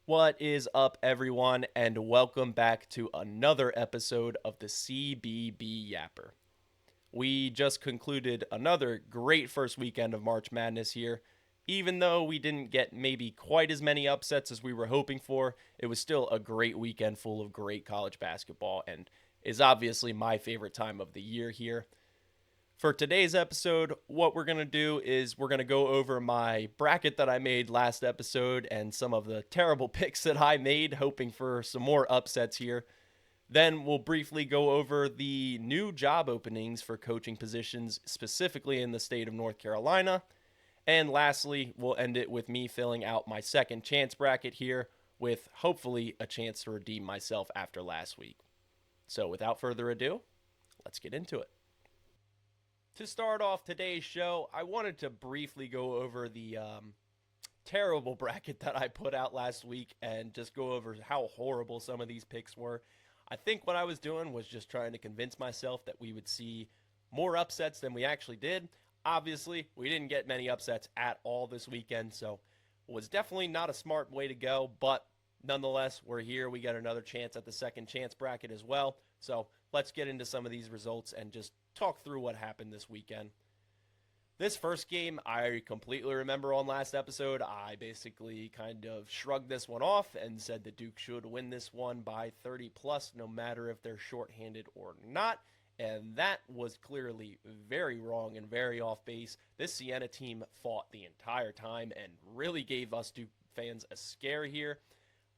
What is up, everyone, and welcome back to another episode of the CBB Yapper. We just concluded another great first weekend of March Madness here. Even though we didn't get maybe quite as many upsets as we were hoping for, it was still a great weekend full of great college basketball and is obviously my favorite time of the year here. For today's episode, what we're going to do is we're going to go over my bracket that I made last episode and some of the terrible picks that I made, hoping for some more upsets here. Then we'll briefly go over the new job openings for coaching positions, specifically in the state of North Carolina. And lastly, we'll end it with me filling out my second chance bracket here, with hopefully a chance to redeem myself after last week. So without further ado, let's get into it. To start off today's show, I wanted to briefly go over the terrible bracket that I put out last week and just go over how horrible some of these picks were. I think what I was doing was just trying to convince myself that we would see more upsets than we actually did. Obviously, we didn't get many upsets at all this weekend, so it was definitely not a smart way to go, but nonetheless, we're here. We got another chance at the second chance bracket as well. So let's get into some of these results and just talk through what happened this weekend. This first game, I completely remember on last episode. I basically kind of shrugged this one off and said that Duke should win this one by 30 plus, no matter if they're shorthanded or not. And that was clearly very wrong and very off base. This Siena team fought the entire time and really gave us Duke fans a scare here.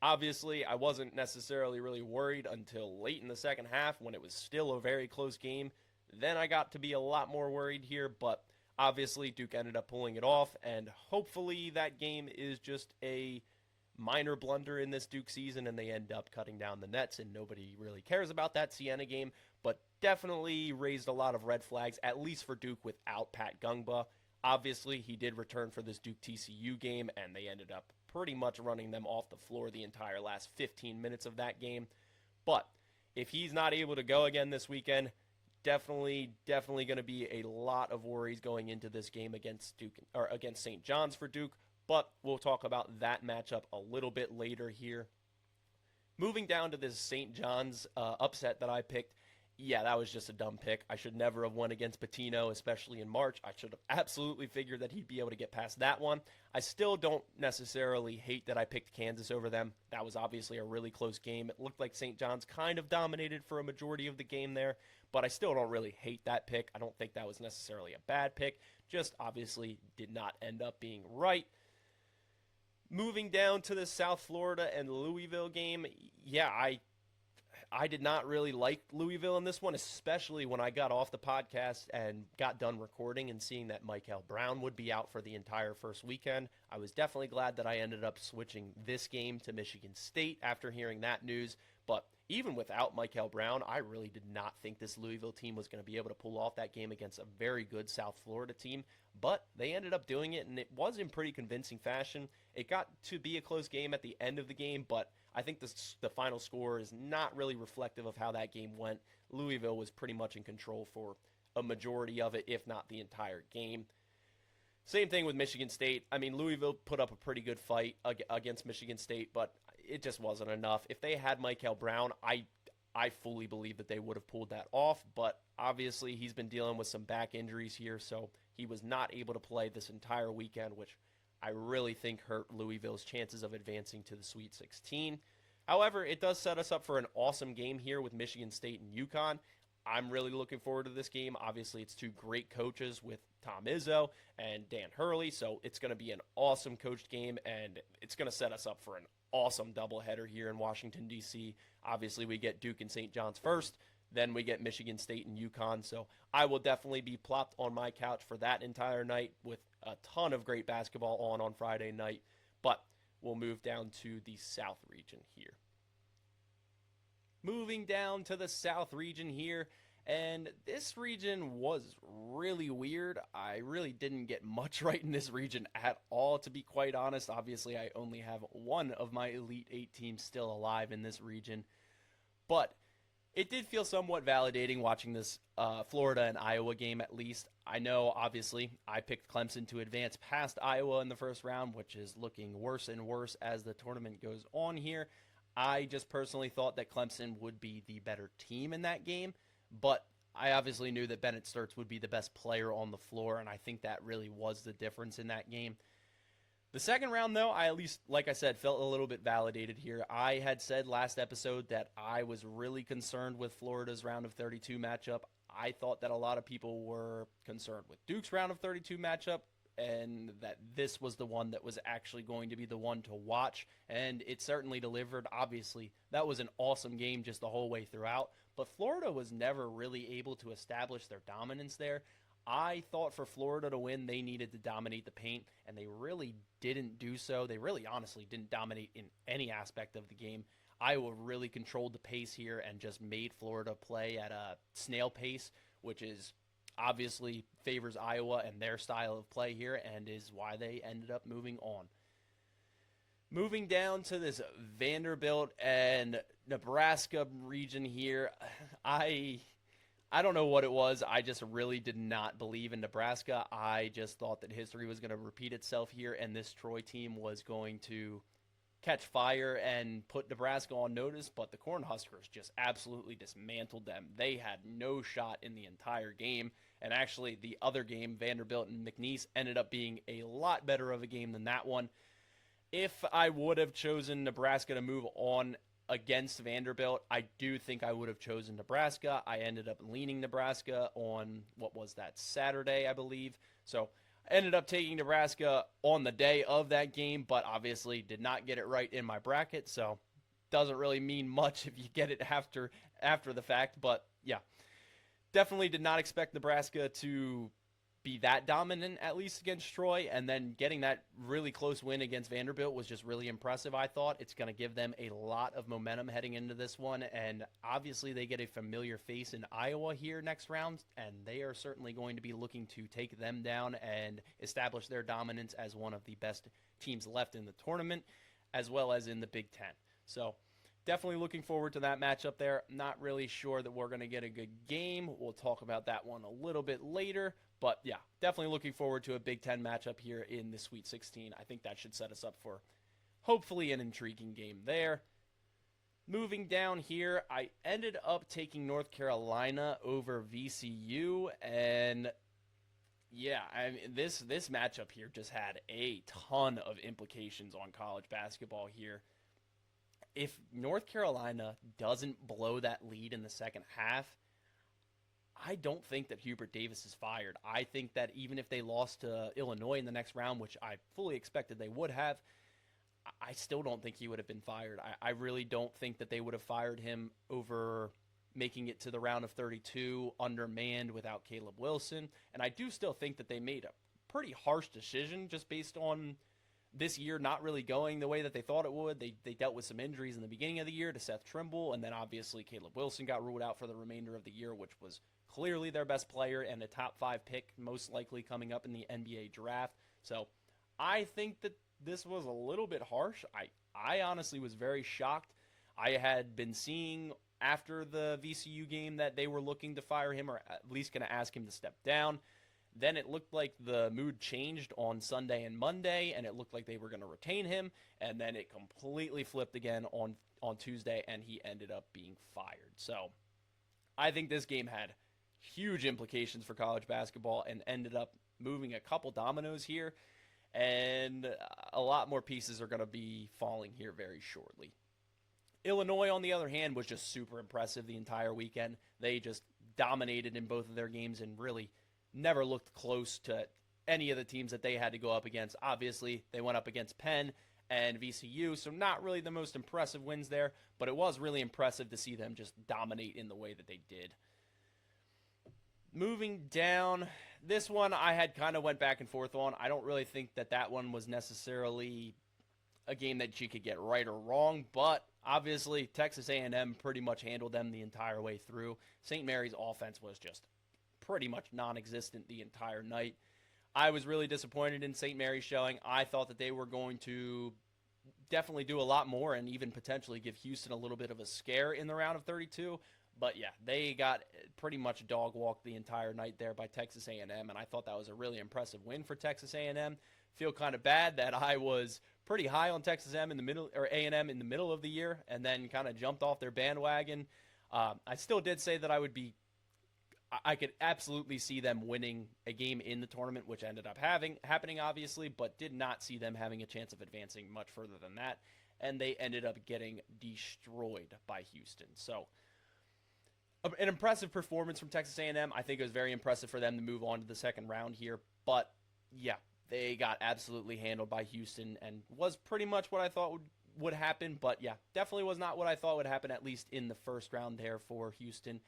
Obviously, I wasn't necessarily really worried until late in the second half when it was still a very close game. Then I got to be a lot more worried here, but obviously Duke ended up pulling it off, and hopefully that game is just a minor blunder in this Duke season and they end up cutting down the nets and nobody really cares about that Siena game, but definitely raised a lot of red flags, at least for Duke without Pat Gungba. Obviously, he did return for this Duke TCU game, and they ended up pretty much running them off the floor the entire last 15 minutes of that game. But if he's not able to go again this weekend, definitely going to be a lot of worries going into this game against Duke or against St. John's for Duke, but we'll talk about that matchup a little bit later here. Moving down to this St. John's upset that I picked, yeah, that was just a dumb pick. I should never have won against Patino, especially in March. I should have absolutely figured that he'd be able to get past that one. I still don't necessarily hate that I picked Kansas over them. That was obviously a really close game. It looked like St. John's kind of dominated for a majority of the game there, but I still don't really hate that pick. I don't think that was necessarily a bad pick, just obviously did not end up being right. Moving down to the South Florida and Louisville game, yeah, I did not really like Louisville in this one, especially when I got off the podcast and got done recording and seeing that Michael Brown would be out for the entire first weekend. I was definitely glad that I ended up switching this game to Michigan State after hearing that news. But even without Michael Brown, I really did not think this Louisville team was going to be able to pull off that game against a very good South Florida team. But they ended up doing it, and it was in pretty convincing fashion. It got to be a close game at the end of the game, but I think the final score is not really reflective of how that game went. Louisville was pretty much in control for a majority of it, if not the entire game. Same thing with Michigan State. I mean, Louisville put up a pretty good fight against Michigan State, but it just wasn't enough. If they had Michael Brown, I fully believe that they would have pulled that off, but obviously he's been dealing with some back injuries here, so he was not able to play this entire weekend, which I really think hurt Louisville's chances of advancing to the Sweet 16. However, it does set us up for an awesome game here with Michigan State and UConn. I'm really looking forward to this game. Obviously, it's two great coaches with Tom Izzo and Dan Hurley, so it's going to be an awesome coached game, and it's going to set us up for an awesome doubleheader here in Washington, D.C. Obviously, we get Duke and St. John's first, then we get Michigan State and UConn, so I will definitely be plopped on my couch for that entire night with a ton of great basketball on Friday night, but we'll move down to the South region here. Moving down to the South region here, and this region was really weird. I really didn't get much right in this region at all, to be quite honest. Obviously, I only have one of my Elite Eight teams still alive in this region, but It did feel somewhat validating watching this Florida and Iowa game, at least. I know, obviously, I picked Clemson to advance past Iowa in the first round, which is looking worse and worse as the tournament goes on here. I just personally thought that Clemson would be the better team in that game, but I obviously knew that Bennett Sturts would be the best player on the floor, and I think that really was the difference in that game. The second round, though, I at least, like I said, felt a little bit validated here. I had said last episode that I was really concerned with Florida's round of 32 matchup. I thought that a lot of people were concerned with Duke's round of 32 matchup, and that this was the one that was actually going to be the one to watch, and it certainly delivered. Obviously, that was an awesome game just the whole way throughout, but Florida was never really able to establish their dominance there. I thought for Florida to win, they needed to dominate the paint, and they really didn't do so. They really honestly didn't dominate in any aspect of the game. Iowa really controlled the pace here and just made Florida play at a snail pace, which is obviously favors Iowa and their style of play here and is why they ended up moving on. Moving down to this Vanderbilt and Nebraska region here, I don't know what it was. I just really did not believe in Nebraska. I just thought that history was going to repeat itself here, and this Troy team was going to catch fire and put Nebraska on notice, but the Cornhuskers just absolutely dismantled them. They had no shot in the entire game, and actually the other game, Vanderbilt and McNeese, ended up being a lot better of a game than that one. If I would have chosen Nebraska to move on against Vanderbilt, I do think I would have chosen Nebraska. I ended up leaning Nebraska on, what was that, Saturday, I believe. So I ended up taking Nebraska on the day of that game, but obviously did not get it right in my bracket, so doesn't really mean much if you get it after the fact. But yeah, definitely did not expect Nebraska to be that dominant, at least against Troy, and then getting that really close win against Vanderbilt was just really impressive. I thought it's going to give them a lot of momentum heading into this one, and obviously they get a familiar face in Iowa here next round, and they are certainly going to be looking to take them down and establish their dominance as one of the best teams left in the tournament, as well as in the Big Ten. So definitely looking forward to that matchup there. Not really sure that we're going to get a good game. We'll talk about that one a little bit later. But yeah, definitely looking forward to a Big Ten matchup here in the Sweet 16. I think that should set us up for hopefully an intriguing game there. Moving down here, I ended up taking North Carolina over VCU, and yeah, I mean, this matchup here just had a ton of implications on college basketball here. If North Carolina doesn't blow that lead in the second half, I don't think that Hubert Davis is fired. I think that even if they lost to Illinois in the next round, which I fully expected they would have, I still don't think he would have been fired. I really don't think that they would have fired him over making it to the round of 32 undermanned without Caleb Wilson. And I do still think that they made a pretty harsh decision just based on this year not really going the way that they thought it would. They dealt with some injuries in the beginning of the year to Seth Trimble, and then obviously Caleb Wilson got ruled out for the remainder of the year, which was clearly their best player and a top 5 pick, most likely coming up in the NBA draft. So I think that this was a little bit harsh. I honestly was very shocked. I had been seeing after the VCU game that they were looking to fire him, or at least going to ask him to step down. Then it looked like the mood changed on Sunday and Monday, and it looked like they were going to retain him. And then it completely flipped again on Tuesday, and he ended up being fired. So I think this game had huge implications for college basketball and ended up moving a couple dominoes here. And a lot more pieces are going to be falling here very shortly. Illinois, on the other hand, was just super impressive the entire weekend. They just dominated in both of their games and really never looked close to any of the teams that they had to go up against. Obviously, they went up against Penn and VCU, so not really the most impressive wins there, but it was really impressive to see them just dominate in the way that they did. Moving down, this one I had kind of went back and forth on. I don't really think that one was necessarily a game that you could get right or wrong, but obviously Texas A&M pretty much handled them the entire way through. St. Mary's offense was just pretty much non-existent the entire night. I was really disappointed in St. Mary's showing. I thought that they were going to definitely do a lot more and even potentially give Houston a little bit of a scare in the round of 32, But yeah, they got pretty much dog walked the entire night there by Texas A&M, and I thought that was a really impressive win for Texas A&M. Feel kind of bad that I was pretty high on Texas A&M in the middle, or A&M in the middle of the year, and then kind of jumped off their bandwagon. I still did say that I could absolutely see them winning a game in the tournament, which ended up happening obviously, but did not see them having a chance of advancing much further than that, and they ended up getting destroyed by Houston. So an impressive performance from Texas A&M. I think it was very impressive for them to move on to the second round here, but yeah, they got absolutely handled by Houston and was pretty much what I thought would happen. But yeah, definitely was not what I thought would happen, at least in the first round there for Houston.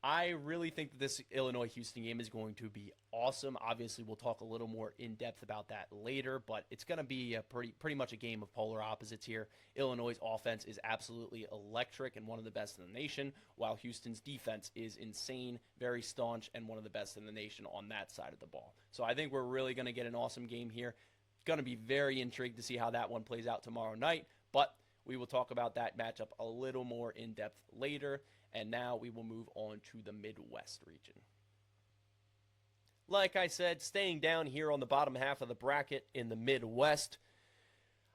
I really think that this Illinois-Houston game is going to be awesome. Obviously, we'll talk a little more in depth about that later, but it's going to be a pretty much a game of polar opposites here. Illinois' offense is absolutely electric and one of the best in the nation, while Houston's defense is insane, very staunch, and one of the best in the nation on that side of the ball. So I think we're really going to get an awesome game here. Going to be very intrigued to see how that one plays out tomorrow night, but we will talk about that matchup a little more in depth later. And now we will move on to the Midwest region. Like I said, staying down here on the bottom half of the bracket in the Midwest.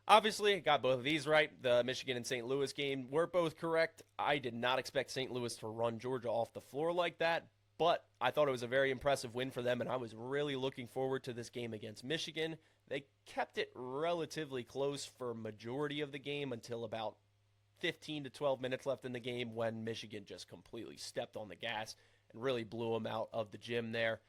Obviously, I got both of these right. The Michigan and St. Louis game were both correct. I did not expect St. Louis to run Georgia off the floor like that, but I thought it was a very impressive win for them, and I was really looking forward to this game against Michigan. They kept it relatively close for majority of the game until about 15 to 12 minutes left in the game when Michigan just completely stepped on the gas and really blew them out of the gym there.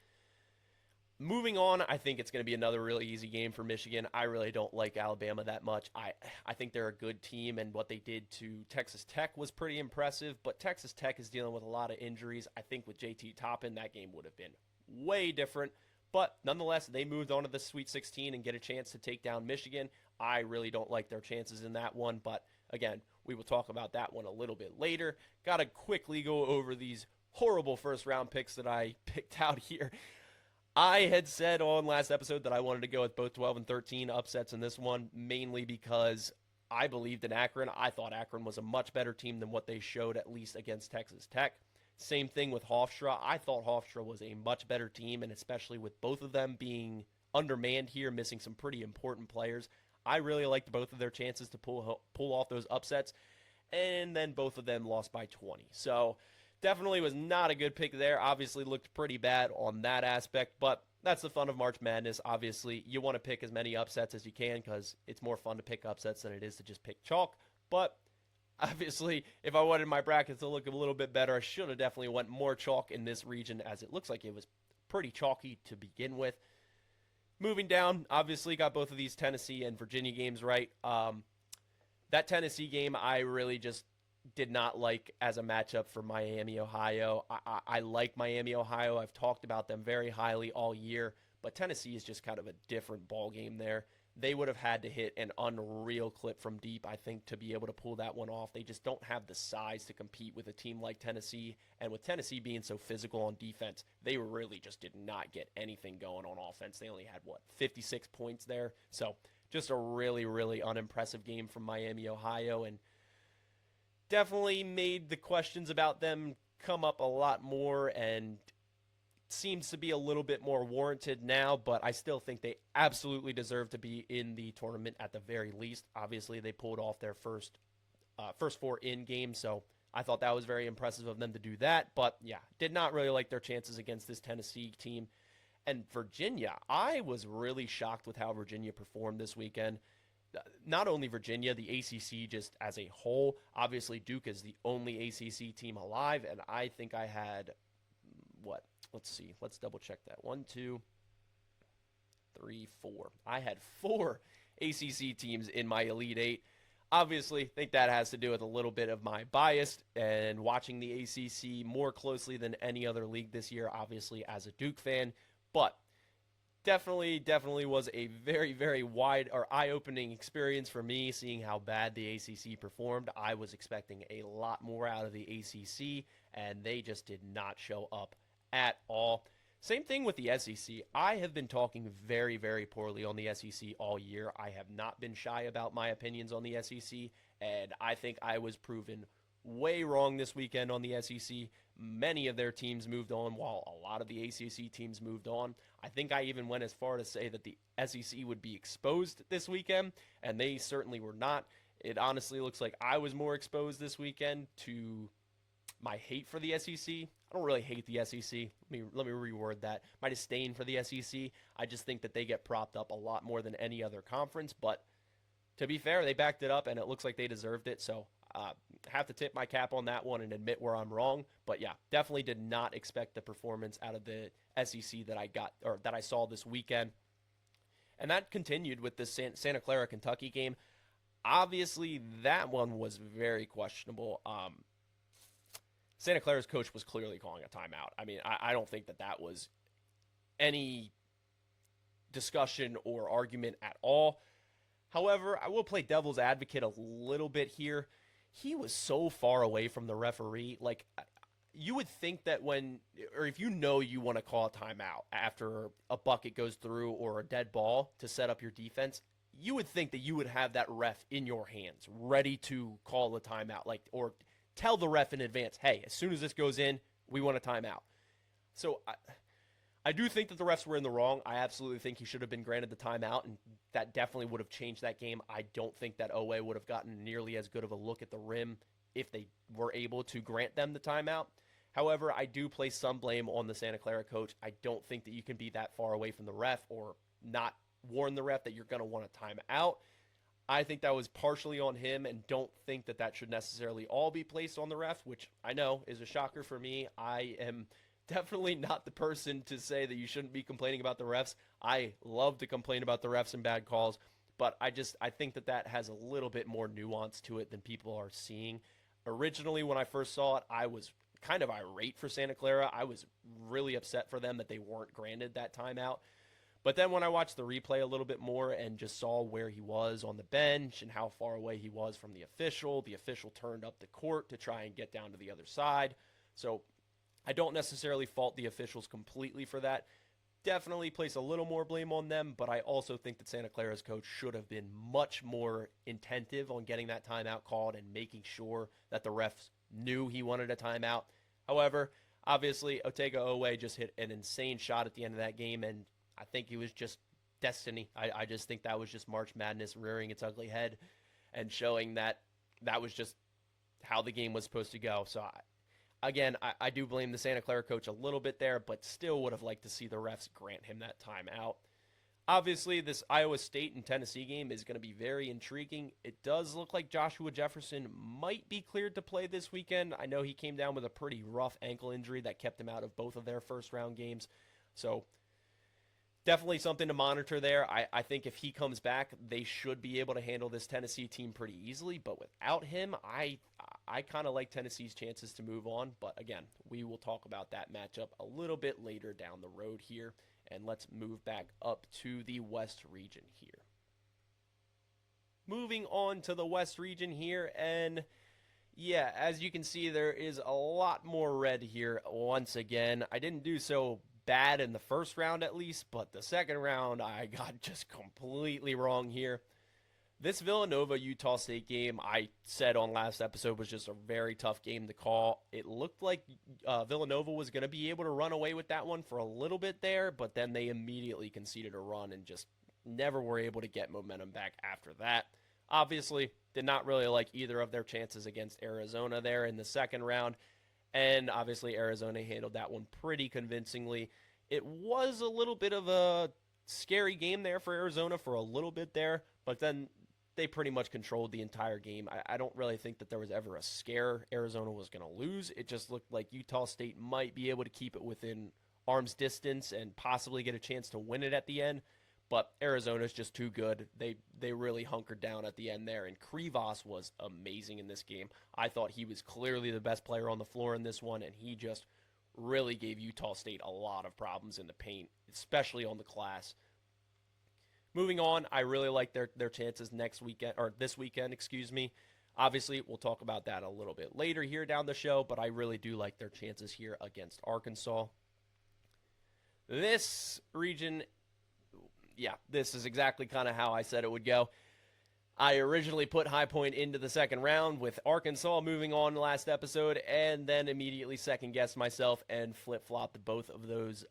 Moving on, I think it's going to be another really easy game for Michigan. I really don't like Alabama that much. I think they're a good team, and what they did to Texas Tech was pretty impressive, but Texas Tech is dealing with a lot of injuries. I think with JT Toppin, that game would have been way different. But nonetheless, they moved on to the Sweet 16 and get a chance to take down Michigan. I really don't like their chances in that one, but again, we will talk about that one a little bit later. Got to quickly go over these horrible first-round picks that I picked out here. I had said on last episode that I wanted to go with both 12 and 13 upsets in this one, mainly because I believed in Akron. I thought Akron was a much better team than what they showed, at least against Texas Tech. Same thing with Hofstra. I thought Hofstra was a much better team, and especially with both of them being undermanned here, missing some pretty important players, I really liked both of their chances to pull off those upsets, and then both of them lost by 20. So definitely was not a good pick there. Obviously looked pretty bad on that aspect, but that's the fun of March Madness. Obviously, you want to pick as many upsets as you can because it's more fun to pick upsets than it is to just pick chalk. But obviously, if I wanted my brackets to look a little bit better, I should have definitely went more chalk in this region, as it looks like it was pretty chalky to begin with. Moving down, obviously got both of these Tennessee and Virginia games right. That Tennessee game, I really just did not like as a matchup for Miami, Ohio. I like Miami, Ohio. I've talked about them very highly all year, but Tennessee is just kind of a different ball game there. They would have had to hit an unreal clip from deep, I think, to be able to pull that one off. They just don't have the size to compete with a team like Tennessee. And with Tennessee being so physical on defense, they really just did not get anything going on offense. They only had, 56 points there? So just a really, really unimpressive game from Miami, Ohio. And definitely made the questions about them come up a lot more, and seems to be a little bit more warranted now, but I still think they absolutely deserve to be in the tournament at the very least. Obviously, they pulled off their first four in games, so I thought that was very impressive of them to do that. But yeah, did not really like their chances against this Tennessee team. And Virginia, I was really shocked with how Virginia performed this weekend. Not only Virginia, the ACC just as a whole. Obviously, Duke is the only ACC team alive, and I think I had, let's see. Let's double check that. 1, 2, 3, 4. I had 4 ACC teams in my Elite Eight. Obviously, I think that has to do with a little bit of my bias and watching the ACC more closely than any other league this year, obviously, as a Duke fan. But definitely was a very, very wide or eye-opening experience for me, seeing how bad the ACC performed. I was expecting a lot more out of the ACC, and they just did not show up at all. Same thing with the SEC. I have been talking very, very poorly on the SEC all year. I have not been shy about my opinions on the SEC, and I think I was proven way wrong this weekend on the SEC. Many of their teams moved on, while a lot of the ACC teams moved on. I think I even went as far to say that the SEC would be exposed this weekend, and they certainly were not. It honestly looks like I was more exposed this weekend to my hate for the SEC. I don't really hate the SEC. Let me reword that. My disdain for the SEC. I just think that they get propped up a lot more than any other conference. But to be fair, they backed it up, and it looks like they deserved it. So have to tip my cap on that one and admit where I'm wrong. But yeah, definitely did not expect the performance out of the SEC that I got or that I saw this weekend. And that continued with the Santa Clara Kentucky game. Obviously, that one was very questionable. Santa Clara's coach was clearly calling a timeout. I mean, I don't think that that was any discussion or argument at all. However, I will play devil's advocate a little bit here. He was so far away from the referee. Like, you would think that when, or if you know you want to call a timeout after a bucket goes through or a dead ball to set up your defense, you would think that you would have that ref in your hands, ready to call a timeout, like, or tell the ref in advance, hey, as soon as this goes in, we want a timeout. So I do think that the refs were in the wrong. I absolutely think he should have been granted the timeout, and that definitely would have changed that game. I don't think that OA would have gotten nearly as good of a look at the rim if they were able to grant them the timeout. However, I do place some blame on the Santa Clara coach. I don't think that you can be that far away from the ref or not warn the ref that you're going to want a timeout. I think that was partially on him and don't think that that should necessarily all be placed on the ref, which I know is a shocker for me. I am definitely not the person to say that you shouldn't be complaining about the refs. I love to complain about the refs and bad calls, but I think that that has a little bit more nuance to it than people are seeing. Originally, when I first saw it, I was kind of irate for Santa Clara. I was really upset for them that they weren't granted that timeout. But then when I watched the replay a little bit more and just saw where he was on the bench and how far away he was from the official turned up the court to try and get down to the other side. So I don't necessarily fault the officials completely for that. Definitely place a little more blame on them, but I also think that Santa Clara's coach should have been much more attentive on getting that timeout called and making sure that the refs knew he wanted a timeout. However, obviously, Otega Owe just hit an insane shot at the end of that game, and I think it was just destiny. I just think that was just March Madness rearing its ugly head and showing that that was just how the game was supposed to go. So, I do blame the Santa Clara coach a little bit there, but still would have liked to see the refs grant him that timeout. Obviously, this Iowa State and Tennessee game is going to be very intriguing. It does look like Joshua Jefferson might be cleared to play this weekend. I know he came down with a pretty rough ankle injury that kept him out of both of their first-round games. So, definitely something to monitor there. I think if he comes back, they should be able to handle this Tennessee team pretty easily. But without him, I kind of like Tennessee's chances to move on. But again, we will talk about that matchup a little bit later down the road here. And let's move back up to the West region here. Moving on to the West region here. And yeah, as you can see, there is a lot more red here once again. I didn't do so bad in the first round at least, but the second round I got just completely wrong here. This Villanova-Utah State game, I said on last episode, was just a very tough game to call. It looked like Villanova was going to be able to run away with that one for a little bit there, but then they immediately conceded a run and just never were able to get momentum back after that. Obviously, did not really like either of their chances against Arizona there in the second round. And obviously, Arizona handled that one pretty convincingly. It was a little bit of a scary game there for Arizona for a little bit there, but then they pretty much controlled the entire game. I don't really think that there was ever a scare Arizona was going to lose. It just looked like Utah State might be able to keep it within arm's distance and possibly get a chance to win it at the end. But Arizona's just too good. They really hunkered down at the end there, and Krivas was amazing in this game. I thought he was clearly the best player on the floor in this one, and he just really gave Utah State a lot of problems in the paint, especially on the glass. Moving on, I really like their chances next weekend, or this weekend, excuse me. Obviously, we'll talk about that a little bit later here down the show, but I really do like their chances here against Arkansas. This region, yeah, this is exactly kind of how I said it would go. I originally put High Point into the second round with Arkansas moving on last episode, and then immediately second guessed myself and flip flopped both of those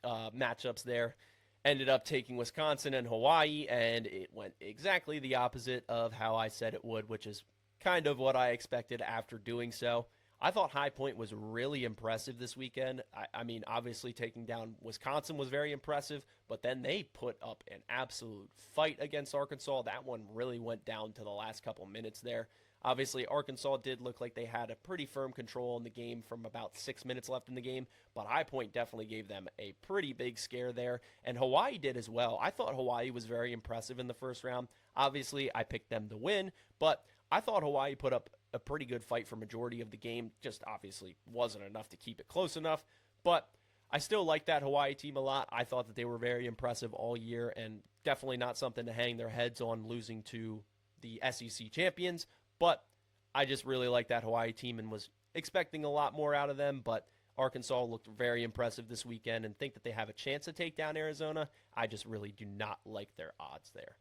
matchups there. Ended up taking Wisconsin and Hawaii, and it went exactly the opposite of how I said it would, which is kind of what I expected after doing so. I thought High Point was really impressive this weekend. I mean, obviously taking down Wisconsin was very impressive, but then they put up an absolute fight against Arkansas. That one really went down to the last couple minutes there. Obviously, Arkansas did look like they had a pretty firm control in the game from about 6 minutes left in the game, but High Point definitely gave them a pretty big scare there, and Hawaii did as well. I thought Hawaii was very impressive in the first round. Obviously, I picked them to win, but I thought Hawaii put up a pretty good fight for majority of the game. Just obviously wasn't enough to keep it close enough, but I still like that Hawaii team a lot. I thought that they were very impressive all year and definitely not something to hang their heads on losing to the SEC champions, but I just really like that Hawaii team and was expecting a lot more out of them, but Arkansas looked very impressive this weekend and think that they have a chance to take down Arizona. I just really do not like their odds there.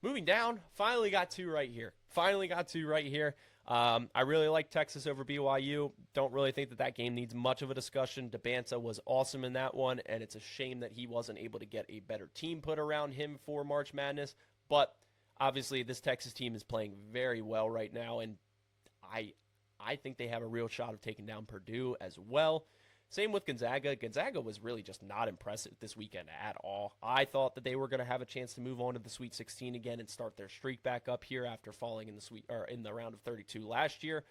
Moving down, finally got two right here. I really like Texas over BYU. Don't really think that that game needs much of a discussion. DeBanza was awesome in that one, and it's a shame that he wasn't able to get a better team put around him for March Madness. But obviously, this Texas team is playing very well right now, and I think they have a real shot of taking down Purdue as well. Same with Gonzaga. Gonzaga was really just not impressive this weekend at all. I thought that they were going to have a chance to move on to the Sweet 16 again and start their streak back up here after falling in the round of 32 last year.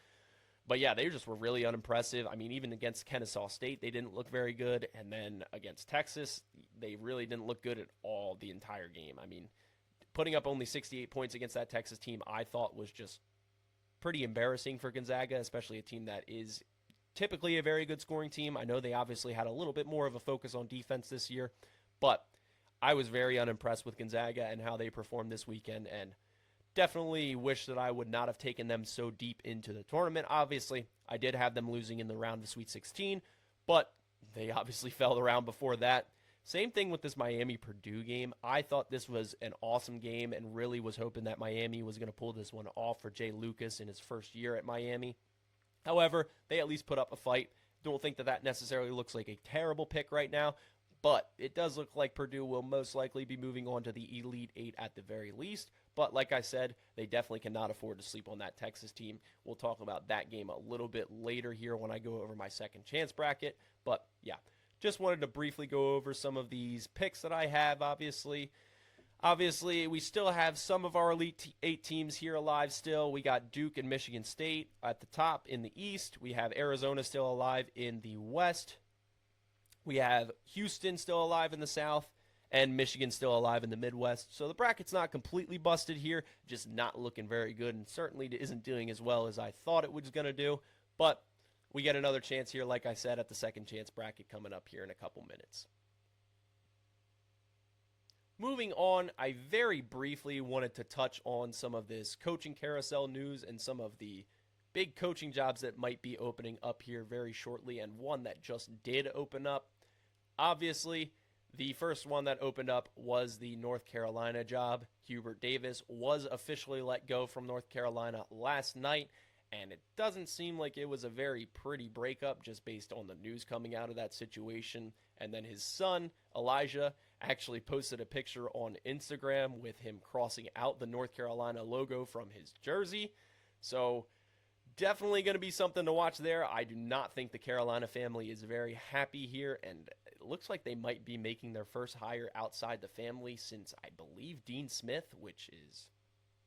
But yeah, they just were really unimpressive. I mean, even against Kennesaw State, they didn't look very good, and then against Texas, they really didn't look good at all the entire game. I mean, putting up only 68 points against that Texas team, I thought was just pretty embarrassing for Gonzaga, especially a team that is typically a very good scoring team. I know they obviously had a little bit more of a focus on defense this year, but I was very unimpressed with Gonzaga and how they performed this weekend, and definitely wish that I would not have taken them so deep into the tournament. Obviously, I did have them losing in the round of Sweet 16, but they obviously fell the round before that. Same thing with this Miami-Purdue game. I thought this was an awesome game and really was hoping that Miami was going to pull this one off for Jay Lucas in his first year at Miami. However, they at least put up a fight. Don't think that that necessarily looks like a terrible pick right now, but it does look like Purdue will most likely be moving on to the Elite Eight at the very least. But like I said, they definitely cannot afford to sleep on that Texas team. We'll talk about that game a little bit later here when I go over my second chance bracket. But yeah, just wanted to briefly go over some of these picks that I have, obviously. Obviously, we still have some of our Elite Eight teams here alive still. We got Duke and Michigan State at the top in the East. We have Arizona still alive in the West. We have Houston still alive in the South, and Michigan still alive in the Midwest. So the bracket's not completely busted here, just not looking very good, and certainly isn't doing as well as I thought it was going to do. But we get another chance here, like I said, at the second chance bracket coming up here in a couple minutes. Moving on, I very briefly wanted to touch on some of this coaching carousel news and some of the big coaching jobs that might be opening up here very shortly, and one that just did open up. Obviously, the first one that opened up was the North Carolina job. Hubert Davis was officially let go from North Carolina last night, and it doesn't seem like it was a very pretty breakup just based on the news coming out of that situation. And then his son, Elijah, actually posted a picture on Instagram with him crossing out the North Carolina logo from his jersey. So definitely going to be something to watch there. I do not think the Carolina family is very happy here, and it looks like they might be making their first hire outside the family since, I believe, Dean Smith, which is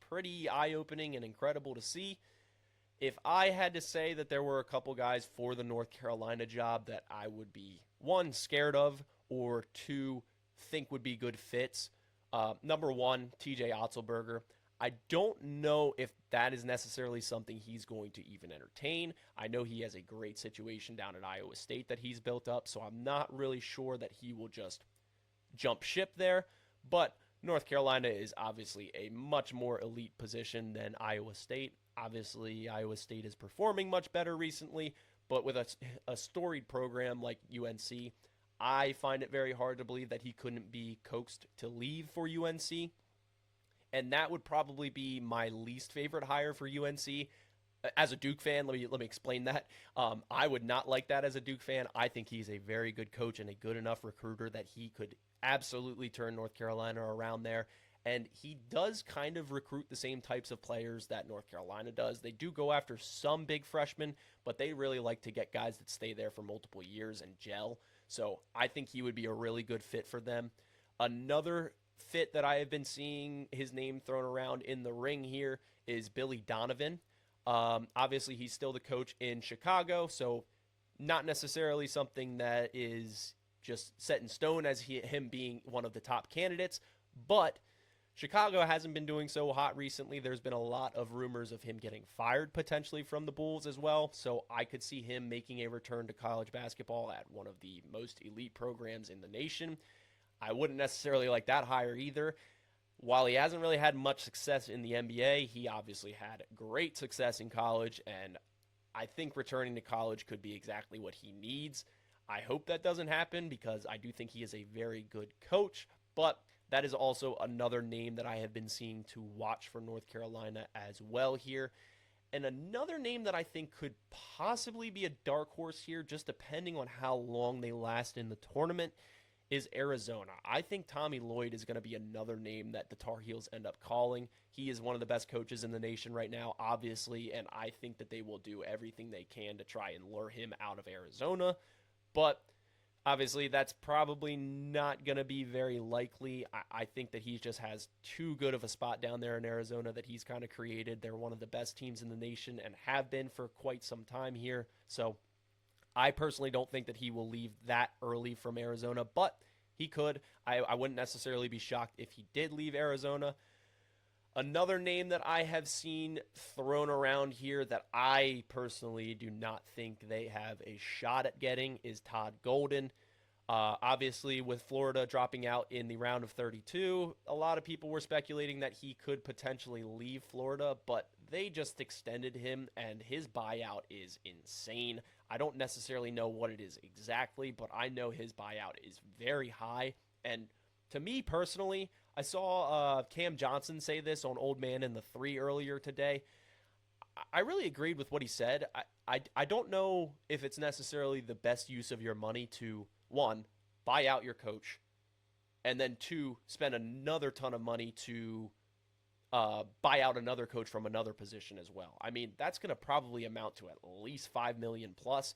pretty eye-opening and incredible to see. If I had to say that there were a couple guys for the North Carolina job that I would be, one, scared of, or two, think would be good fits, number one, TJ Otzelberger. I don't know if that is necessarily something he's going to even entertain. I know he has a great situation down at Iowa State that he's built up, so I'm not really sure that he will just jump ship there. But North Carolina is obviously a much more elite position than Iowa State. Obviously, Iowa State is performing much better recently, but with a storied program like UNC, I find it very hard to believe that he couldn't be coaxed to leave for UNC. And that would probably be my least favorite hire for UNC. As a Duke fan, let me explain that. I would not like that as a Duke fan. I think he's a very good coach and a good enough recruiter that he could absolutely turn North Carolina around there. And he does kind of recruit the same types of players that North Carolina does. They do go after some big freshmen, but they really like to get guys that stay there for multiple years and gel. So I think he would be a really good fit for them. Another fit that I have been seeing his name thrown around in the ring here is Billy Donovan. Obviously, he's still the coach in Chicago, so not necessarily something that is just set in stone as him being one of the top candidates, but Chicago hasn't been doing so hot recently. There's been a lot of rumors of him getting fired potentially from the Bulls as well, so I could see him making a return to college basketball at one of the most elite programs in the nation. I wouldn't necessarily like that hire either. While he hasn't really had much success in the NBA, he obviously had great success in college, and I think returning to college could be exactly what he needs. I hope that doesn't happen because I do think he is a very good coach, but that is also another name that I have been seeing to watch for North Carolina as well here. And another name that I think could possibly be a dark horse here, just depending on how long they last in the tournament, is Arizona. I think Tommy Lloyd is going to be another name that the Tar Heels end up calling. He is one of the best coaches in the nation right now, obviously, and I think that they will do everything they can to try and lure him out of Arizona. But obviously, that's probably not going to be very likely. I think that he just has too good of a spot down there in Arizona that he's kind of created. They're one of the best teams in the nation and have been for quite some time here. So I personally don't think that he will leave that early from Arizona, but he could. I wouldn't necessarily be shocked if he did leave Arizona. Another name that I have seen thrown around here that I personally do not think they have a shot at getting is Todd Golden. Obviously, with Florida dropping out in the round of 32, a lot of people were speculating that he could potentially leave Florida, but they just extended him, and his buyout is insane. I don't necessarily know what it is exactly, but I know his buyout is very high. And to me personally, I saw Cam Johnson say this on Old Man in the Three earlier today. I really agreed with what he said. I don't know if it's necessarily the best use of your money to, one, buy out your coach, and then two, spend another ton of money to buy out another coach from another position as well. I mean, that's going to probably amount to at least $5 million plus.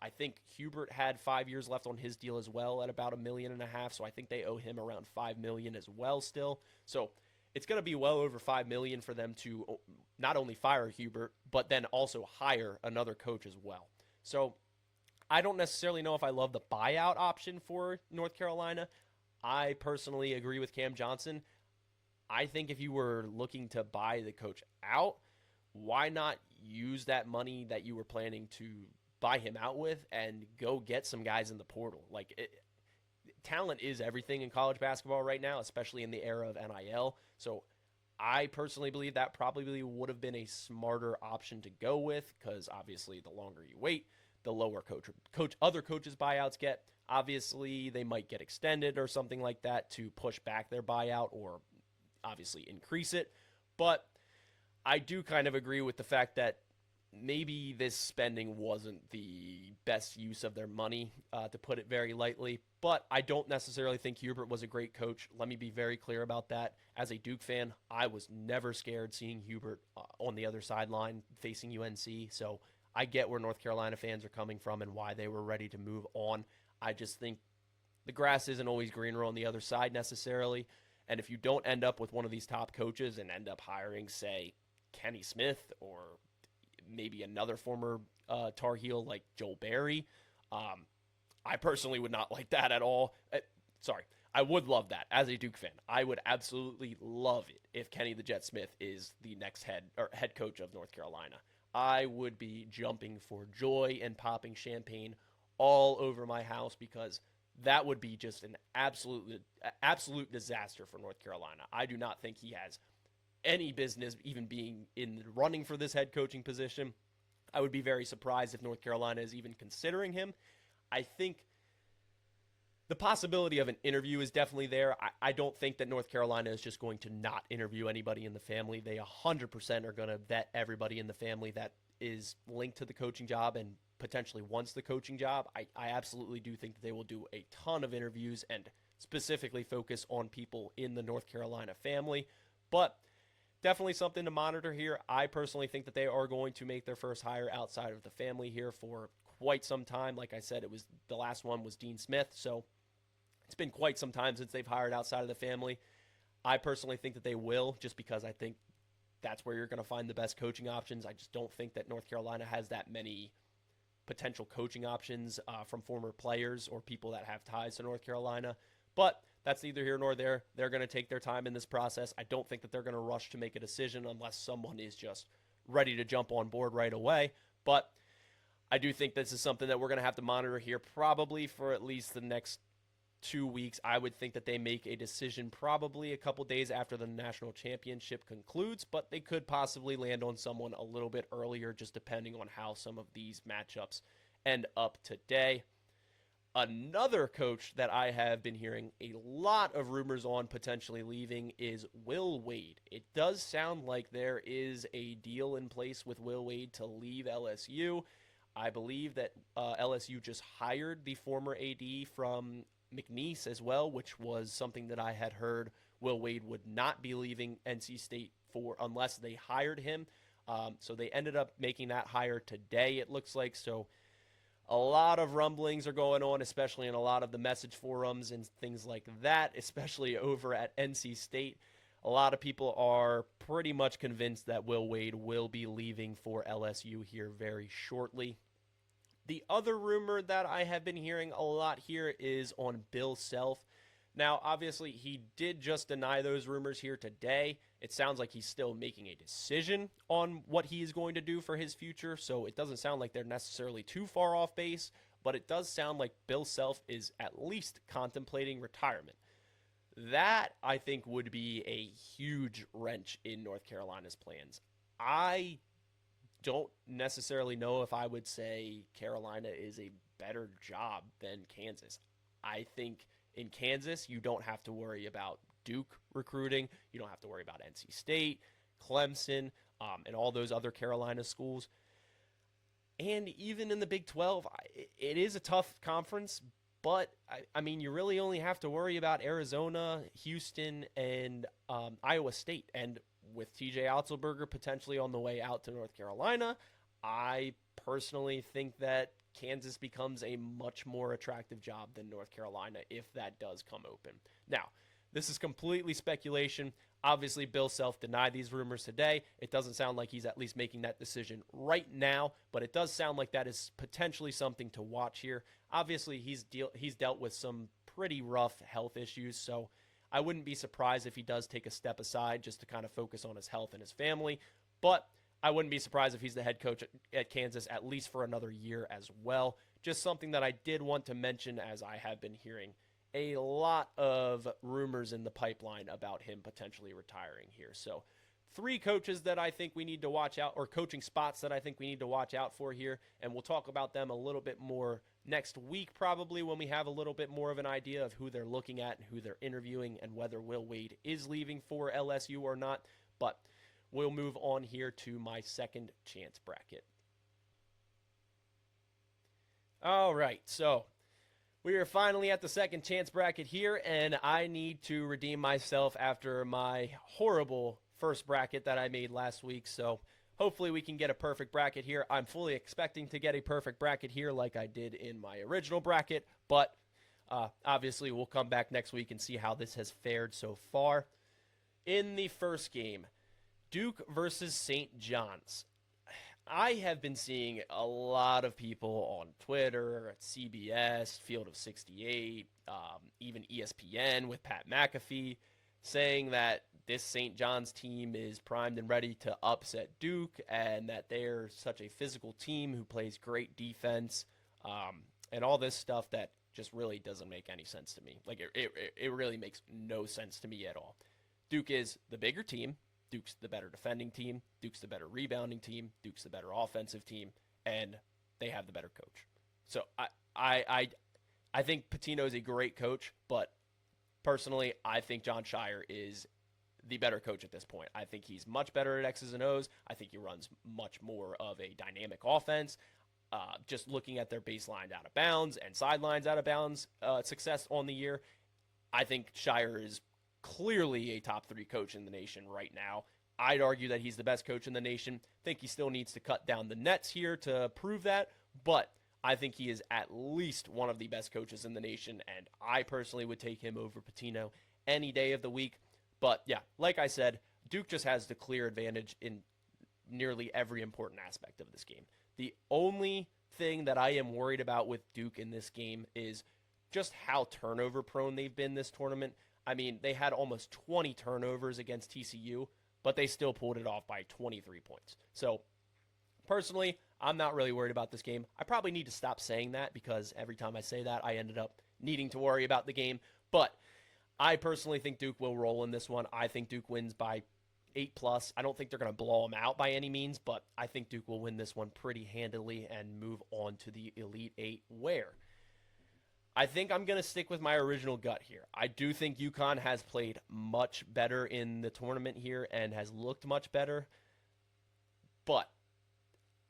I think Hubert had 5 years left on his deal as well at about $1.5 million, so I think they owe him around $5 million as well still. So it's going to be well over $5 million for them to not only fire Hubert, but then also hire another coach as well. So I don't necessarily know if I love the buyout option for North Carolina. I personally agree with Cam Johnson. I think if you were looking to buy the coach out, why not use that money that you were planning to buy him out with and go get some guys in the portal? Talent is everything in college basketball right now, especially in the era of NIL. So I personally believe that probably would have been a smarter option to go with, because obviously the longer you wait, the lower other coaches' buyouts get. Obviously, they might get extended or something like that to push back their buyout or obviously increase it. But I do kind of agree with the fact that maybe this spending wasn't the best use of their money, to put it very lightly. But I don't necessarily think Hubert was a great coach. Let me be very clear about that. As a Duke fan, I was never scared seeing Hubert on the other sideline facing UNC. So I get where North Carolina fans are coming from and why they were ready to move on. I just think the grass isn't always greener on the other side necessarily. And if you don't end up with one of these top coaches and end up hiring, say, Kenny Smith or maybe another former Tar Heel like Joel Berry, I personally would not like that at all. I would love that as a Duke fan. I would absolutely love it if Kenny the Jet Smith is the next head coach of North Carolina. I would be jumping for joy and popping champagne all over my house, because that would be just an absolute disaster for North Carolina. I do not think he has any business even being in the running for this head coaching position. I would be very surprised if North Carolina is even considering him. I think The possibility of an interview is definitely there. I don't think that North Carolina is just going to not interview anybody in the family. They 100% are going to vet everybody in the family that is linked to the coaching job and potentially wants the coaching job. I absolutely do think that they will do a ton of interviews and specifically focus on people in the North Carolina family. But definitely something to monitor here. I personally think that they are going to make their first hire outside of the family here for quite some time. Like I said, it was the last one was Dean Smith, so it's been quite some time since they've hired outside of the family. I personally think that they will, just because I think that's where you're going to find the best coaching options. I just don't think that North Carolina has that many potential coaching options from former players or people that have ties to North Carolina. But that's neither here nor there. They're going to take their time in this process. I don't think that they're going to rush to make a decision unless someone is just ready to jump on board right away. But I do think this is something that we're going to have to monitor here probably for at least the next 2 weeks. I would think that they make a decision probably a couple days after the national championship concludes, but they could possibly land on someone a little bit earlier, just depending on how some of these matchups end up today. Another coach that I have been hearing a lot of rumors on potentially leaving is Will Wade. It does sound like there is a deal in place with Will Wade to leave LSU. I believe that LSU just hired the former AD from McNeese as well, which was something that I had heard Will Wade would not be leaving NC State for unless they hired him. So they ended up making that hire today, it looks like. So a lot of rumblings are going on, especially in a lot of the message forums and things like that, especially over at NC State. A lot of people are pretty much convinced that Will Wade will be leaving for LSU here very shortly. The other rumor that I have been hearing a lot here is on Bill Self. Now, obviously, he did just deny those rumors here today. It sounds like he's still making a decision on what he is going to do for his future, so it doesn't sound like they're necessarily too far off base, but it does sound like Bill Self is at least contemplating retirement. That, I think, would be a huge wrench in North Carolina's plans. I don't necessarily know if I would say Carolina is a better job than Kansas. I think in Kansas, you don't have to worry about Duke recruiting. You don't have to worry about NC State, Clemson, and all those other Carolina schools. And even in the Big 12, it is a tough conference, but I mean, you really only have to worry about Arizona, Houston, and Iowa State. And with TJ Otzelberger potentially on the way out to North Carolina, I personally think that Kansas becomes a much more attractive job than North Carolina if that does come open. Now, this is completely speculation. Obviously, Bill Self denied these rumors today. It doesn't sound like he's at least making that decision right now, but it does sound like that is potentially something to watch here. Obviously, he's dealt with some pretty rough health issues, so I wouldn't be surprised if he does take a step aside just to kind of focus on his health and his family. But I wouldn't be surprised if he's the head coach at Kansas at least for another year as well. Just something that I did want to mention, as I have been hearing a lot of rumors in the pipeline about him potentially retiring here. So 3 coaches that I think we need to watch out, or coaching spots that I think we need to watch out for here, and we'll talk about them a little bit more next week probably when we have a little bit more of an idea of who they're looking at and who they're interviewing and whether Will Wade is leaving for LSU or not. But we'll move on here to my second chance bracket. All right, so we are finally at the second chance bracket here, and I need to redeem myself after my horrible first bracket that I made last week. So hopefully we can get a perfect bracket here. I'm fully expecting to get a perfect bracket here like I did in my original bracket, but obviously we'll come back next week and see how this has fared so far. In the first game, Duke versus St. John's. I have been seeing a lot of people on Twitter, at CBS, Field of 68, even ESPN with Pat McAfee, saying that this St. John's team is primed and ready to upset Duke and that they're such a physical team who plays great defense, and all this stuff that just really doesn't make any sense to me. Like, it really makes no sense to me at all. Duke is the bigger team. Duke's the better defending team. Duke's the better rebounding team. Duke's the better offensive team, and they have the better coach. So I think Pitino is a great coach, but personally, I think John Shire is the better coach at this point. I think he's much better at X's and O's. I think he runs much more of a dynamic offense. Just looking at their baseline out of bounds and sidelines out of bounds success on the year, I think Shire is clearly a top 3 coach in the nation right now. I'd argue that he's the best coach in the nation. Think he still needs to cut down the nets here to prove that, but I think he is at least one of the best coaches in the nation, and I personally would take him over Pitino any day of the week. But yeah, like I said, Duke just has the clear advantage in nearly every important aspect of this game. The only thing that I am worried about with Duke in this game is just how turnover prone they've been this tournament. I mean, they had almost 20 turnovers against TCU, but they still pulled it off by 23 points. So, personally, I'm not really worried about this game. I probably need to stop saying that because every time I say that, I ended up needing to worry about the game. But I personally think Duke will roll in this one. I think Duke wins by 8+. I don't think they're going to blow them out by any means, but I think Duke will win this one pretty handily and move on to the Elite Eight, where I think I'm going to stick with my original gut here. I do think UConn has played much better in the tournament here and has looked much better, but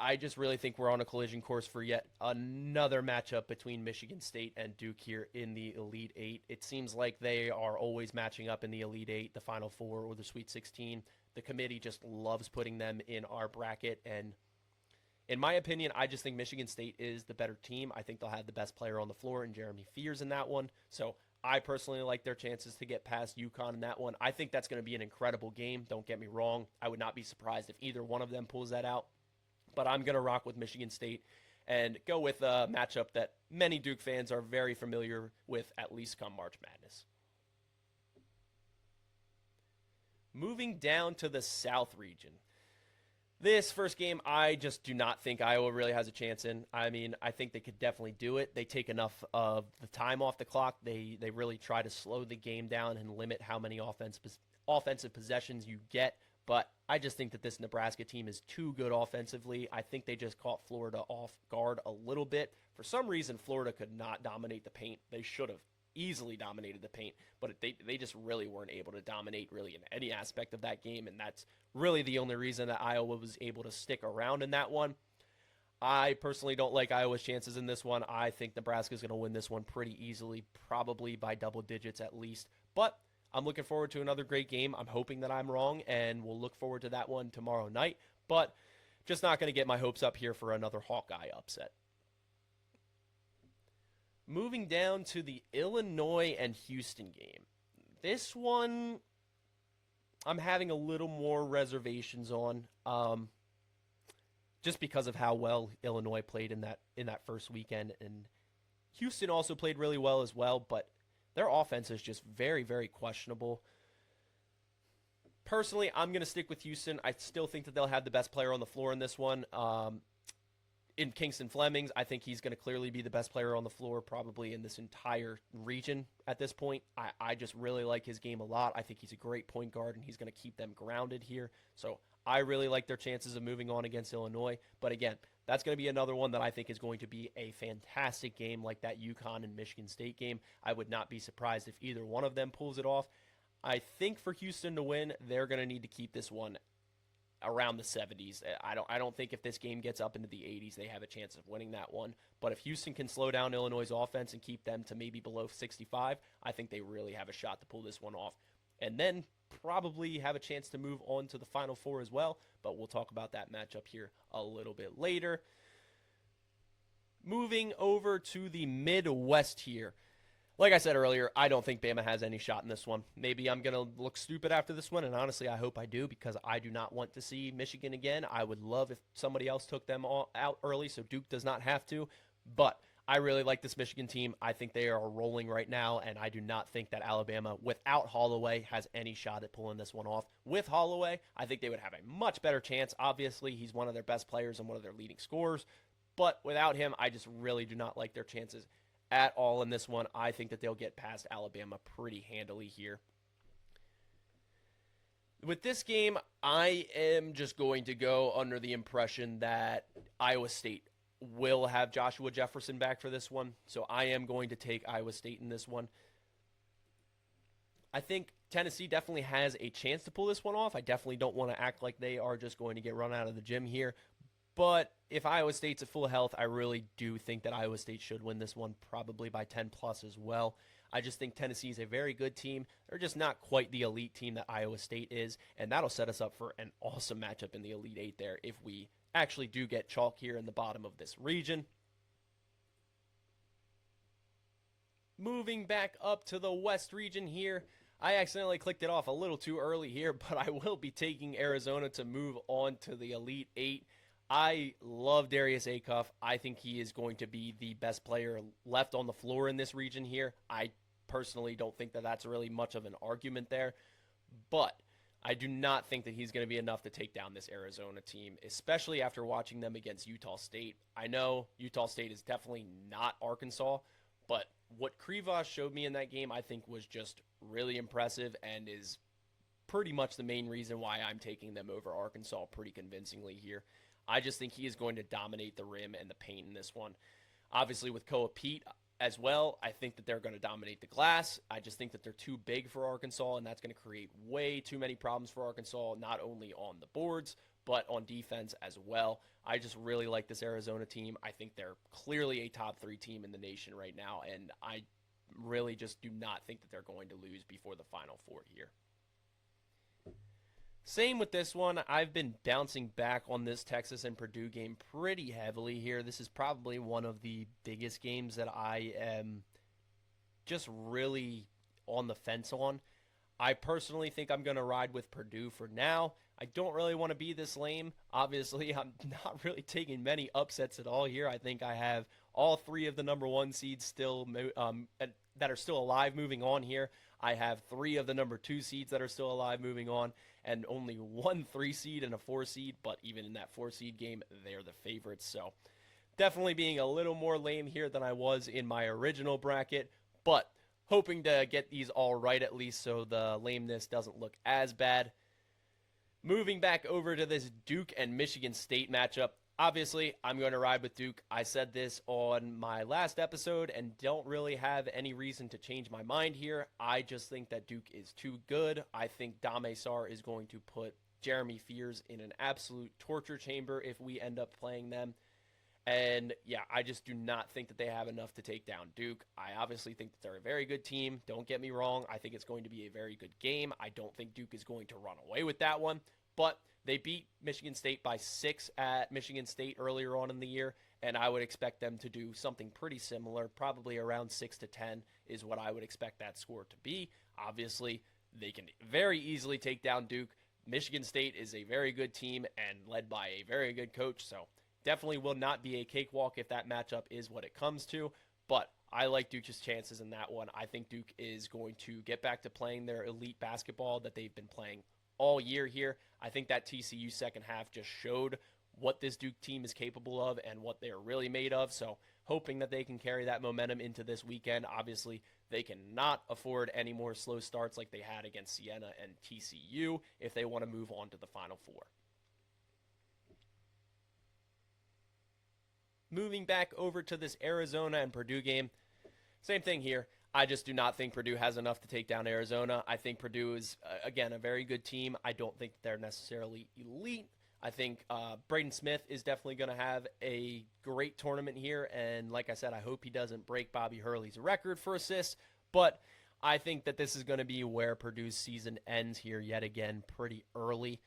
I just really think we're on a collision course for yet another matchup between Michigan State and Duke here in the Elite Eight. It seems like they are always matching up in the Elite Eight, the Final Four, or the Sweet 16. The committee just loves putting them in our bracket, and in my opinion, I just think Michigan State is the better team. I think they'll have the best player on the floor in Jeremy Fears in that one. So I personally like their chances to get past UConn in that one. I think that's going to be an incredible game. Don't get me wrong. I would not be surprised if either one of them pulls that out. But I'm going to rock with Michigan State and go with a matchup that many Duke fans are very familiar with, at least come March Madness. Moving down to the South region. This first game, I just do not think Iowa really has a chance in. I mean, I think they could definitely do it. They take enough of the time off the clock. They really try to slow the game down and limit how many offensive possessions you get. But I just think that this Nebraska team is too good offensively. I think they just caught Florida off guard a little bit. For some reason, Florida could not dominate the paint. They should have easily dominated the paint, but they just really weren't able to dominate really in any aspect of that game, and that's really the only reason that Iowa was able to stick around in that one. I personally don't like Iowa's chances in this one. I think Nebraska's going to win this one pretty easily, probably by double digits at least, but I'm looking forward to another great game. I'm hoping that I'm wrong, and we'll look forward to that one tomorrow night, but just not going to get my hopes up here for another Hawkeye upset. Moving down to the Illinois and Houston game. This one, I'm having a little more reservations on, just because of how well Illinois played in that first weekend, and Houston also played really well as well, but their offense is just very, very questionable. Personally, I'm going to stick with Houston. I still think that they'll have the best player on the floor in this one. In Kingston Flemings, I think he's going to clearly be the best player on the floor probably in this entire region at this point. I just really like his game a lot. I think he's a great point guard, and he's going to keep them grounded here. So I really like their chances of moving on against Illinois. But again, that's going to be another one that I think is going to be a fantastic game like that UConn and Michigan State game. I would not be surprised if either one of them pulls it off. I think for Houston to win, they're going to need to keep this one around the 70s. I don't think if this game gets up into the 80s, they have a chance of winning that one. But if Houston can slow down Illinois' offense and keep them to maybe below 65, I think they really have a shot to pull this one off. And then probably have a chance to move on to the Final Four as well. But we'll talk about that matchup here a little bit later. Moving over to the Midwest here. Like I said earlier, I don't think Bama has any shot in this one. Maybe I'm going to look stupid after this one, and honestly, I hope I do because I do not want to see Michigan again. I would love if somebody else took them all out early so Duke does not have to, but I really like this Michigan team. I think they are rolling right now, and I do not think that Alabama, without Holloway, has any shot at pulling this one off. With Holloway, I think they would have a much better chance. Obviously, he's one of their best players and one of their leading scorers, but without him, I just really do not like their chances at all in this one. I think that they'll get past Alabama pretty handily here. With this game, I am just going to go under the impression that Iowa State will have Joshua Jefferson back for this one, so I am going to take Iowa State in this one. I think Tennessee definitely has a chance to pull this one off. I definitely don't want to act like they are just going to get run out of the gym here. But if Iowa State's at full health, I really do think that Iowa State should win this one, probably by 10 plus as well. I just think Tennessee is a very good team. They're just not quite the elite team that Iowa State is, and that'll set us up for an awesome matchup in the Elite Eight there if we actually do get chalk here in the bottom of this region. Moving back up to the West region here, I accidentally clicked it off a little too early here, but I will be taking Arizona to move on to the Elite Eight. I love Darius Acuff. I think he is going to be the best player left on the floor in this region here. I personally don't think that that's really much of an argument there, but I do not think that he's going to be enough to take down this Arizona team, especially after watching them against Utah State. I know Utah State is definitely not Arkansas, but what Krivas showed me in that game, I think, was just really impressive and is pretty much the main reason why I'm taking them over Arkansas pretty convincingly here. I just think he is going to dominate the rim and the paint in this one. Obviously, with Koa Pete as well, I think that they're going to dominate the glass. I just think that they're too big for Arkansas, and that's going to create way too many problems for Arkansas, not only on the boards, but on defense as well. I just really like this Arizona team. I think they're clearly a top 3 team in the nation right now, and I really just do not think that they're going to lose before the Final Four here. Same with this one. I've been bouncing back on this Texas and Purdue game pretty heavily here. This is probably one of the biggest games that I am just really on the fence on. I personally think I'm going to ride with Purdue for now. I don't really want to be this lame. Obviously, I'm not really taking many upsets at all here. I think I have all 3 of the number 1 seeds still that are still alive moving on here. I have 3 of the number 2 seeds that are still alive moving on, and only 1 3 seed and a 4 seed, but even in that 4 seed game, they're the favorites. So definitely being a little more lame here than I was in my original bracket, but hoping to get these all right at least so the lameness doesn't look as bad. Moving back over to this Duke and Michigan State matchup. Obviously, I'm going to ride with Duke. I said this on my last episode and don't really have any reason to change my mind here. I just think that Duke is too good. I think Dame Sar is going to put Jeremy Fears in an absolute torture chamber if we end up playing them. And yeah, I just do not think that they have enough to take down Duke. I obviously think that they're a very good team. Don't get me wrong. I think it's going to be a very good game. I don't think Duke is going to run away with that one. But they beat Michigan State by 6 at Michigan State earlier on in the year, and I would expect them to do something pretty similar, probably around 6-10 is what I would expect that score to be. Obviously, they can very easily take down Duke. Michigan State is a very good team and led by a very good coach, so definitely will not be a cakewalk if that matchup is what it comes to, but I like Duke's chances in that one. I think Duke is going to get back to playing their elite basketball that they've been playing all year here. I think that TCU second half just showed what this Duke team is capable of and what they're really made of. So hoping that they can carry that momentum into this weekend. Obviously, they cannot afford any more slow starts like they had against Siena and TCU if they want to move on to the Final Four. Moving back over to this Arizona and Purdue game, same thing here. I just do not think Purdue has enough to take down Arizona. I think Purdue is, again, a very good team. I don't think they're necessarily elite. I think Braden Smith is definitely going to have a great tournament here. And like I said, I hope he doesn't break Bobby Hurley's record for assists. But I think that this is going to be where Purdue's season ends here yet again pretty early.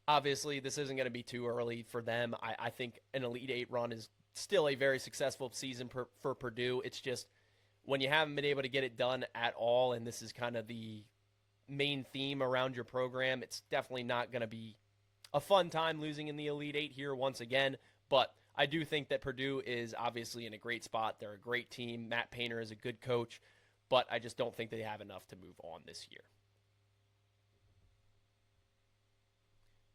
Obviously, this isn't going to be too early for them. I think an Elite Eight run is still a very successful season for Purdue. It's just when you haven't been able to get it done at all, and this is kind of the main theme around your program, it's definitely not going to be a fun time losing in the Elite Eight here once again. But I do think that Purdue is obviously in a great spot. They're a great team. Matt Painter is a good coach, but I just don't think they have enough to move on this year.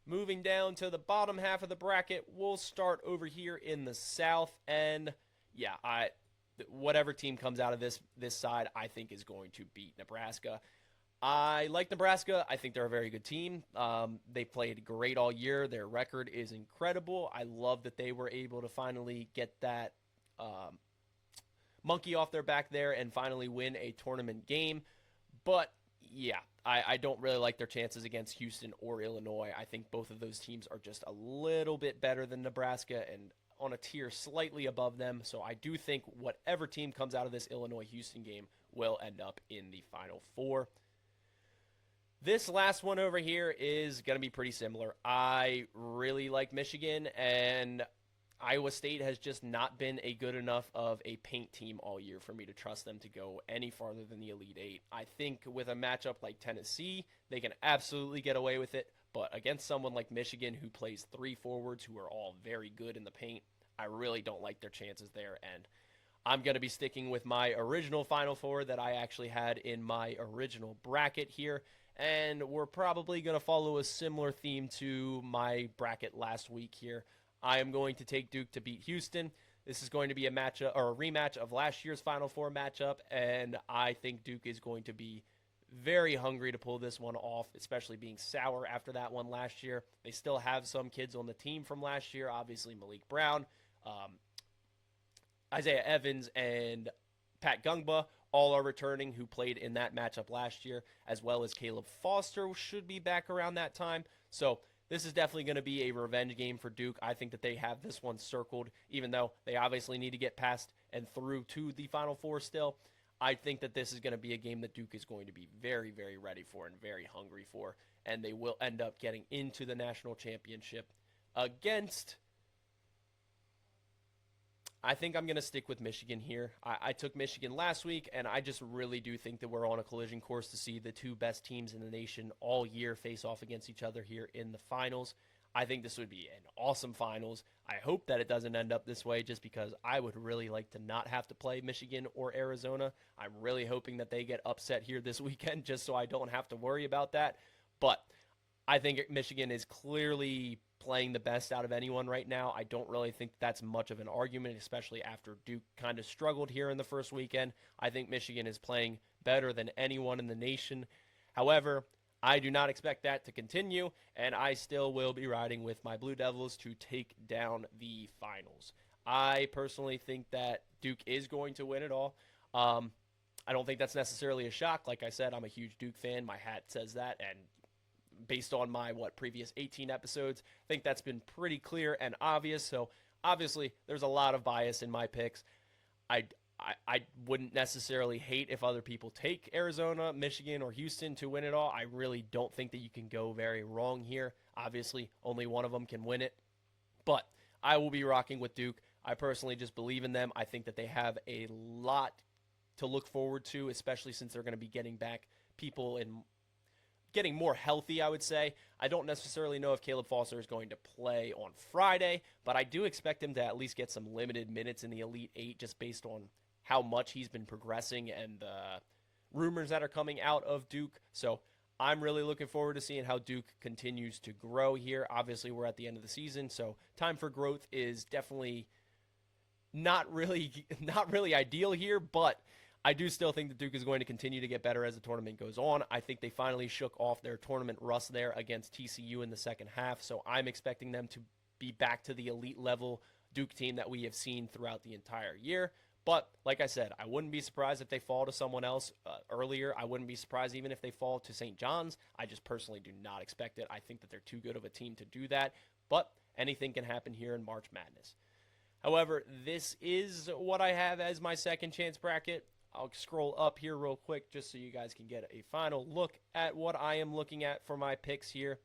Moving down to the bottom half of the bracket, we'll start over here in the South. And yeah, whatever team comes out of this side, I think is going to beat Nebraska. I like Nebraska. I think they're a very good team. They played great all year. Their record is incredible. I love that they were able to finally get that um, monkey off their back there and finally win a tournament game. But yeah, I don't really like their chances against Houston or Illinois. I think both of those teams are just a little bit better than Nebraska and on a tier slightly above them. So I do think whatever team comes out of this Illinois Houston game will end up in the Final Four. This last one over here is going to be pretty similar. I really like Michigan, and Iowa State has just not been a good enough of a paint team all year for me to trust them to go any farther than the Elite Eight. I think with a matchup like Tennessee, they can absolutely get away with it, but against someone like Michigan who plays three forwards who are all very good in the paint, I really don't like their chances there, and I'm going to be sticking with my original Final Four that I actually had in my original bracket here. And we're probably going to follow a similar theme to my bracket last week here. I am going to take Duke to beat Houston. This is going to be a matchup or a rematch of last year's Final Four matchup, and I think Duke is going to be very hungry to pull this one off, especially being sour after that one last year. They still have some kids on the team from last year, obviously Malik Brown, Isaiah Evans, and Pat Gungba all are returning who played in that matchup last year, as well as Caleb Foster should be back around that time. So this is definitely going to be a revenge game for Duke. I think that they have this one circled, even though they obviously need to get past and through to the Final Four still. I think that this is going to be a game that Duke is going to be very, very ready for and very hungry for, and they will end up getting into the national championship against... I think I'm going to stick with Michigan here. I took Michigan last week, and I just really do think that we're on a collision course to see the two best teams in the nation all year face off against each other here in the finals. I think this would be an awesome finals. I hope that it doesn't end up this way just because I would really like to not have to play Michigan or Arizona. I'm really hoping that they get upset here this weekend just so I don't have to worry about that. But I think Michigan is clearly playing the best out of anyone right now. I don't really think that's much of an argument, especially after Duke kind of struggled here in the first weekend. I think Michigan is playing better than anyone in the nation. However, I do not expect that to continue, and I still will be riding with my Blue Devils to take down the finals. I personally think that Duke is going to win it all. I don't think that's necessarily a shock. Like I said, I'm a huge Duke fan. My hat says that, and based on my previous 18 episodes, I think that's been pretty clear and obvious. So obviously there's a lot of bias in my picks. I wouldn't necessarily hate if other people take Arizona, Michigan, or Houston to win it all. I really don't think that you can go very wrong here. Obviously only one of them can win it, but I will be rocking with Duke. I personally just believe in them. I think that they have a lot to look forward to, especially since they're going to be getting back people and getting more healthy, I would say. I don't necessarily know if Caleb Foster is going to play on Friday, but I do expect him to at least get some limited minutes in the Elite Eight just based on how much he's been progressing and the rumors that are coming out of Duke. So I'm really looking forward to seeing how Duke continues to grow here. Obviously, we're at the end of the season, so time for growth is definitely not really ideal here, but I do still think that Duke is going to continue to get better as the tournament goes on. I think they finally shook off their tournament rust there against TCU in the second half, so I'm expecting them to be back to the elite level Duke team that we have seen throughout the entire year. But like I said, I wouldn't be surprised if they fall to someone else earlier. I wouldn't be surprised even if they fall to St. John's. I just personally do not expect it. I think that they're too good of a team to do that, but anything can happen here in March Madness. However, this is what I have as my second chance bracket. I'll scroll up here real quick just so you guys can get a final look at what I am looking at for my picks here.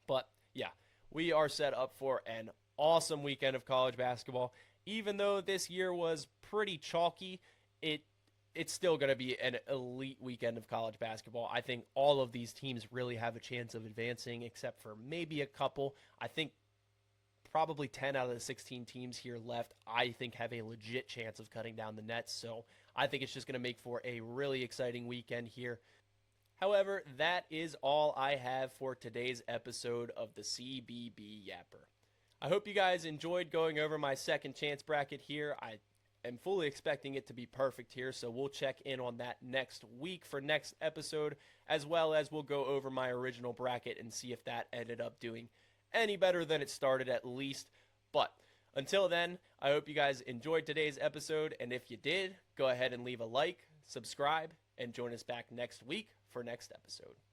But yeah, we are set up for an awesome weekend of college basketball. Even though this year was pretty chalky, it's still going to be an elite weekend of college basketball. I think all of these teams really have a chance of advancing, except for maybe a couple. I think probably 10 out of the 16 teams here left, I think, have a legit chance of cutting down the nets. So I think it's just going to make for a really exciting weekend here. However, that is all I have for today's episode of the CBB Yapper. I hope you guys enjoyed going over my second chance bracket here. am fully expecting it to be perfect here, so we'll check in on that next week for next episode, as well as we'll go over my original bracket and see if that ended up doing any better than it started at least. But until then, I hope you guys enjoyed today's episode, and if you did, go ahead and leave a like, subscribe, and join us back next week for next episode.